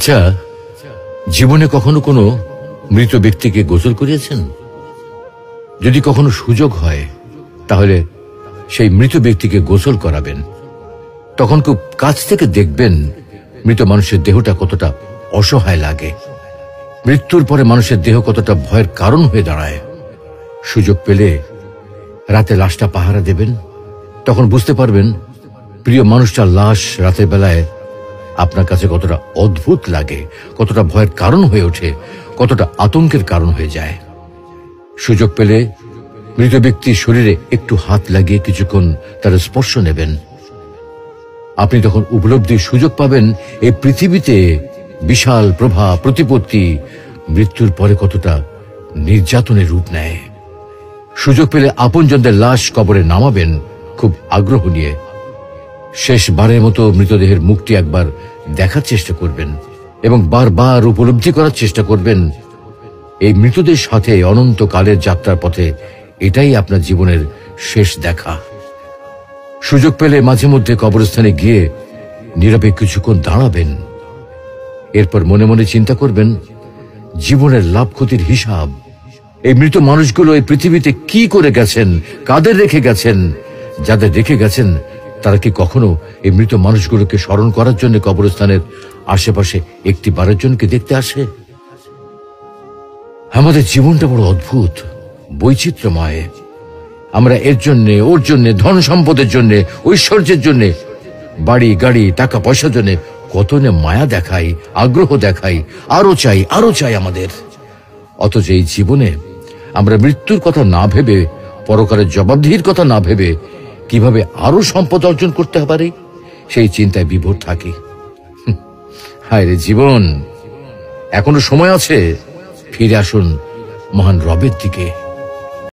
আচ্ছা, জীবনে কখনো কোনো মৃত ব্যক্তিকে গোসল করিয়েছেন? যদি কখনো সুযোগ হয় তাহলে সেই মৃত ব্যক্তিকে গোসল করাবেন। তখন খুব কাছ থেকে দেখবেন মৃত মানুষের দেহটা কতটা অসহায় লাগে, মৃত্যুর পরে মানুষের দেহ কতটা ভয়ের কারণ হয়ে দাঁড়ায়। সুযোগ পেলে রাতে লাশটা পাহারা দেবেন, তখন বুঝতে পারবেন প্রিয় মানুষটার লাশ রাতের বেলায় আপনার কাছে কতটা অদ্ভুত লাগে, কতটা ভয়ের কারণ হয়ে ওঠে, কতটা আতঙ্কের কারণ হয়ে যায়। সুযোগ পেলে মৃত ব্যক্তির শরীরে একটু হাত লাগিয়ে কিছুক্ষণ তার স্পর্শ নেবেন। আপনি তখন উপলব্ধির সুযোগ পাবেন এই পৃথিবীতে বিশাল প্রভাব প্রতিপত্তি মৃত্যুর পরে কতটা নির্যাতনের রূপ নেয়। সুযোগ পেলে আপনজনদের লাশ কবরে নামাবেন খুব আগ্রহ নিয়ে। শেষবারের মতো মৃতদেহের মুখটি একবার দেখার চেষ্টা করবেন এবং বারবার উপলব্ধি করার চেষ্টা করবেন এই মৃতদের সাথে অনন্তকালের যাত্রার পথে এটাই আপনার জীবনের শেষ দেখা। সুযোগ পেলে মাঝে মধ্যে কবরস্থানে গিয়ে নীরবে কিছুক্ষণ দাঁড়াবেন। এরপর মনে মনে চিন্তা করবেন জীবনের লাভ ক্ষতির হিসাব। এই মৃত মানুষগুলো এই পৃথিবীতে কি করে গেছেন, কাদের রেখে গেছেন, যাদের রেখে গেছেন তারা কি কখনো এই মৃত মানুষগুলোকে স্মরণ করার জন্য কবরস্থানের আশেপাশে একটি বারের জনকে দেখতে আসে? আমাদের জীবনটা বড় অদ্ভুত, বৈচিত্র্যময়। আমরা এর জন্যে, ওর জন্যে, ধন সম্পদের জন্যে, ঐশ্বর্যের জন্যে, বাড়ি গাড়ি টাকা পয়সার জন্যে কত না মায়া দেখাই, আগ্রহ দেখাই, আরো চাই আরো চাই আমাদের। অথচ এই জীবনে আমরা মৃত্যুর কথা না ভেবে, পরকালের জবাবদিহির কথা না ভেবে কিভাবে আরো সম্পদ অর্জন করতে পারি সেই চিন্তায় বিভোর থাকি। হায় রে জীবন, এখনো সময় আছে, ফিরে আসুন মহান রবের দিকে।